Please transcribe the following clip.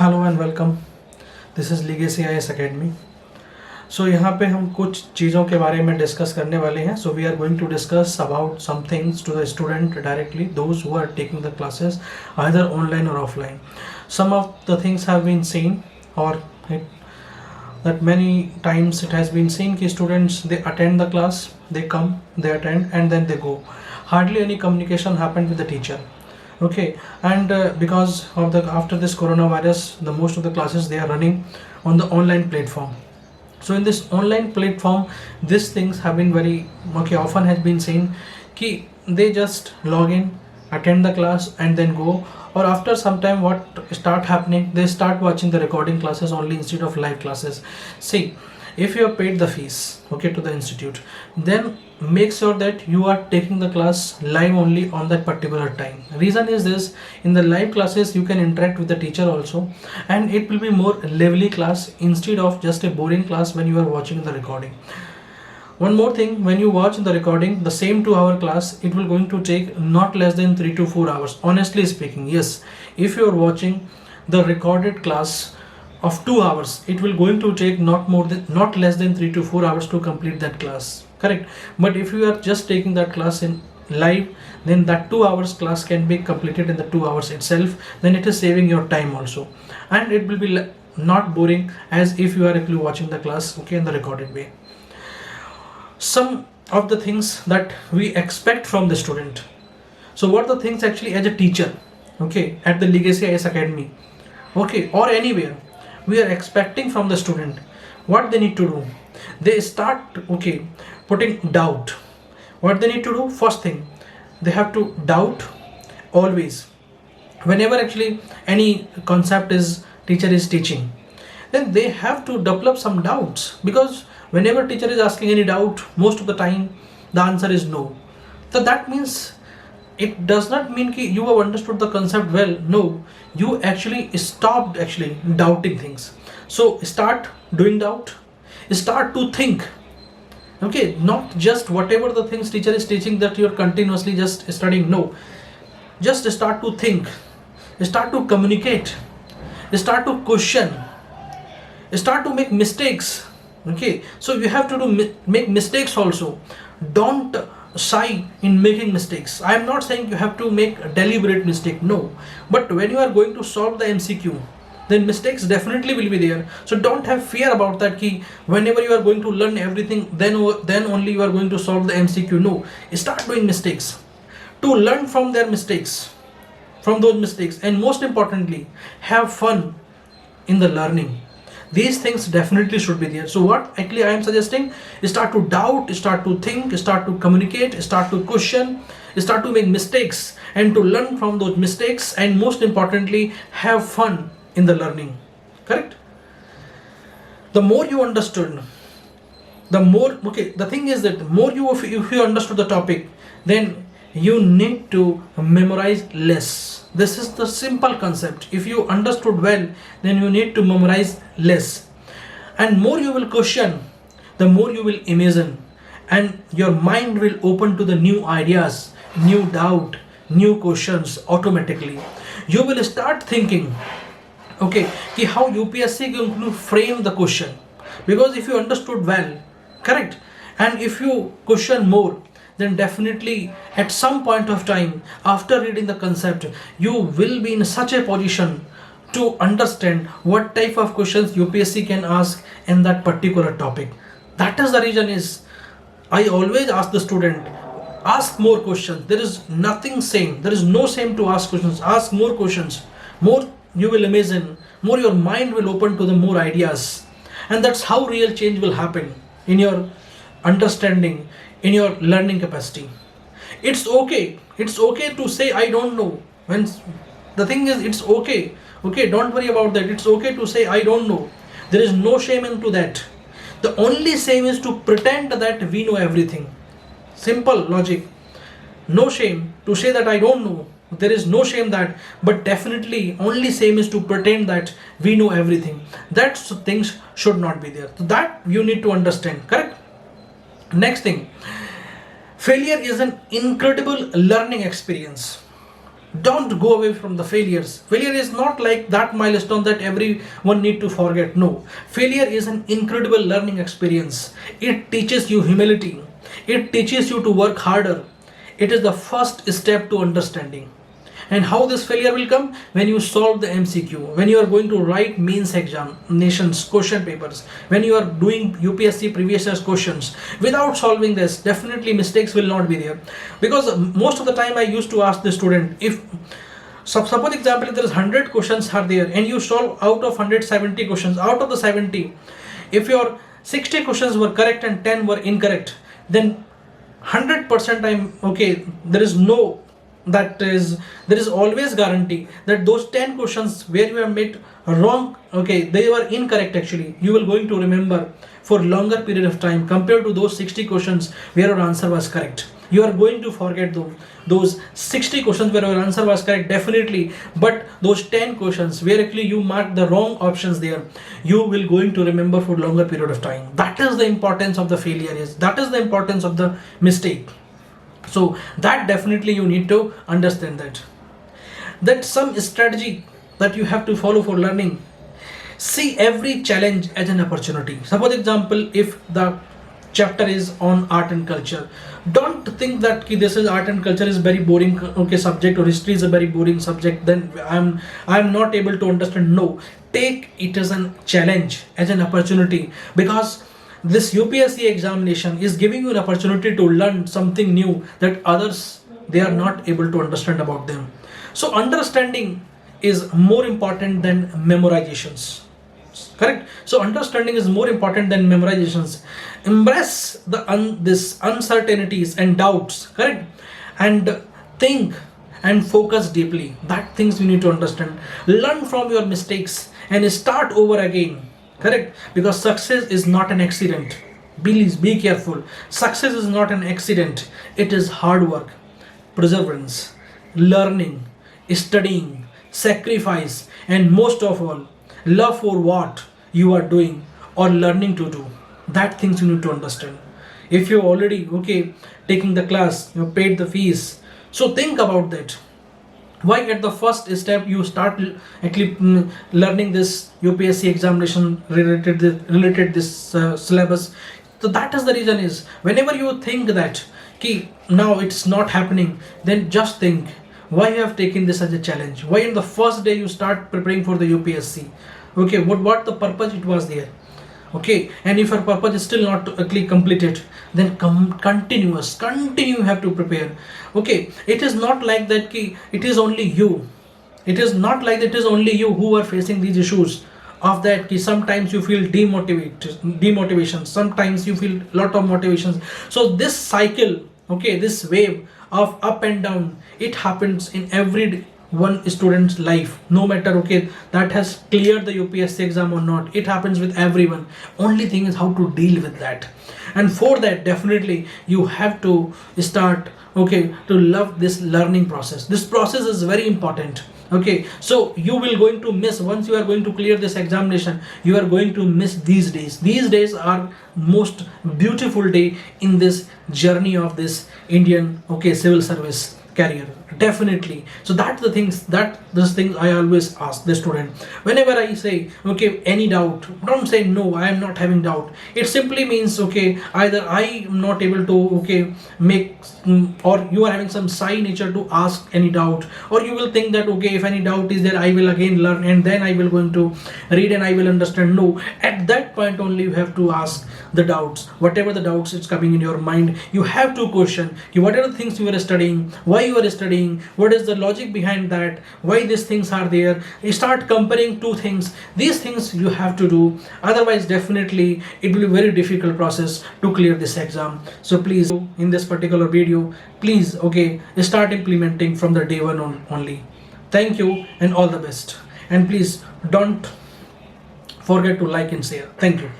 Hello and welcome. This is legacy IAS academy. So यहाँ पे हम कुछ चीज़ों के बारे में डिस्कस करने वाले हैं. So we are going to discuss about some things to the student directly, those who are taking the classes either online or offline. Some of the things have been seen, or that many times it has been seen कि students they attend the class, they come, they attend and then they go. Hardly any communication happened with the teacher. Okay, and because of the after this coronavirus, the most of the classes they are running on the online platform. So in this online platform, these things have been very often has been seen कि they just log in, attend the class and then go, or after some time what start happening, they start watching the recording classes only instead of live classes. See, if you have paid the fees to the institute, then make sure that you are taking the class live only on that particular time. Reason is this: in the live classes you can interact with the teacher also, and it will be more lively class instead of just a boring class when you are watching the recording. One more thing, when you watch the recording, the same 2-hour class, it will going to take not less than 3 to 4 hours. Honestly speaking, yes, if you are watching the recorded class of 2 hours, it will going to take not less than 3 to 4 hours to complete that class, correct? But if you are just taking that class in live, then that 2 hours class can be completed in the 2 hours itself. Then it is saving your time also, and it will be not boring as if you are actually watching the class in the recorded way. Some of the things that we expect from the student. So what are the things actually as a teacher, at the Legacy IAS Academy, or anywhere, we are expecting from the student? What they need to do? They start putting doubt. What they need to do? First thing, they have to doubt always. Whenever actually any concept is teacher is teaching, then they have to develop some doubts, because whenever teacher is asking any doubt, most of the time the answer is no. So that means, it does not mean that you have understood the concept well. No, you actually stopped doubting things. So start doing doubt, start to think. Not just whatever the things teacher is teaching that you are continuously just studying. No, just start to think, start to communicate, start to question, start to make mistakes. So you have to make mistakes also. Don't shy in making mistakes. I am not saying you have to make a deliberate mistake, no, but when you are going to solve the MCQ, then mistakes definitely will be there. So don't have fear about that key. Whenever you are going to learn everything, then only you are going to solve the MCQ. No, start doing mistakes to learn from their mistakes, from those mistakes, and most importantly, have fun in the learning. These things definitely should be there. So what actually I am suggesting is, start to doubt, start to think, start to communicate, start to question, start to make mistakes, and to learn from those mistakes, and most importantly, have fun in the learning. Correct? The more you understood, the more the thing is that more if you understood the topic, then you need to memorize less. This is the simple concept. If you understood well, then you need to memorize less, and more you will question, the more you will imagine, and your mind will open to the new ideas, new doubt, new questions. Automatically you will start thinking how UPSC going to frame the question, because if you understood well, correct, and if you question more, then definitely at some point of time after reading the concept, you will be in such a position to understand what type of questions UPSC can ask in that particular topic. That is the reason is I always ask the student, ask more questions. There is nothing same, there is no same to ask questions. Ask more questions, more you will imagine, more your mind will open to the more ideas, and that's how real change will happen in your understanding, in your learning capacity. It's okay to say I don't know. When the thing is, it's okay, don't worry about that. It's okay to say I don't know. There is no shame into that. The only shame is to pretend that we know everything. Simple logic. No shame to say that I don't know. There is no shame that, but definitely only shame is to pretend that we know everything. That things should not be there. So that you need to understand, correct? Next thing, failure is an incredible learning experience. Don't go away from the failures. Failure is not like that milestone that everyone need to forget. No, failure is an incredible learning experience. It teaches you humility. It teaches you to work harder. It is the first step to understanding. And how this failure will come? When you solve the MCQ, when you are going to write means examinations, question papers, when you are doing UPSC previous year's questions. Without solving this, definitely mistakes will not be there. Because most of the time I used to ask the student, if suppose example, if there is 100 questions are there and you solve out of 170 questions, out of the 70, if your 60 questions were correct and 10 were incorrect, then 100% I'm okay, there is always guarantee that those 10 questions where you have made wrong, okay, they were incorrect actually, you will going to remember for longer period of time compared to those 60 questions where your answer was correct. You are going to forget those 60 questions where your answer was correct, definitely, but those 10 questions where actually you marked the wrong options there, you will going to remember for longer period of time. That is the importance of the failure, that is the importance of the mistake. So that definitely you need to understand that some strategy that you have to follow for learning. See every challenge as an opportunity. Suppose example, if the chapter is on art and culture, don't think that this is art and culture is very boring, okay, subject, or history is a very boring subject, then I'm not able to understand. No, take it as a challenge, as an opportunity, because this UPSC examination is giving you an opportunity to learn something new that others they are not able to understand about them. So understanding is more important than memorizations. Correct? So understanding is more important than memorizations. Embrace this uncertainties and doubts, correct? And think and focus deeply. That things you need to understand. Learn from your mistakes and start over again. Correct? Because success is not an accident. Please be careful. Success is not an accident. It is hard work, perseverance, learning, studying, sacrifice, and most of all, love for what you are doing or learning to do. That things you need to understand. If you're already okay taking the class, you paid the fees, so think about that. Why at the first step you start actually learning this UPSC examination related this syllabus? So that is the reason is whenever you think that now it's not happening, then just think why you have taken this as a challenge. Why in the first day you start preparing for the UPSC? Okay, what the purpose it was there? Okay, and if your purpose is still not actually completed, then continue you have to prepare. Okay, it is not like that it is only you, it is not like that it is only you who are facing these issues of that sometimes you feel demotivation, sometimes you feel lot of motivations. So this cycle, okay, this wave of up and down, it happens in every one student's life, no matter okay that has cleared the UPSC exam or not. It happens with everyone. Only thing is how to deal with that, and for that definitely you have to start okay to love this learning process. This process is very important. Okay, so you will going to miss once you are going to clear this examination, you are going to miss these days are most beautiful day in this journey of this Indian okay civil service career, definitely. So that's the things I always ask the student whenever I say okay any doubt. Don't say no, I am not having doubt. It simply means okay either I am not able to okay make or you are having some shy nature to ask any doubt, or you will think that okay if any doubt is there I will again learn and then I will going to read and I will understand. No, at that point only you have to ask the doubts. Whatever the doubts it's coming in your mind, you have to question whatever things you are studying, why you are studying, what is the logic behind that, why these things are there. You start comparing two things. These things you have to do, otherwise definitely it will be very difficult process to clear this exam. So please in this particular video, please okay start implementing from the day one only. Thank you and all the best, and please don't forget to like and share. Thank you.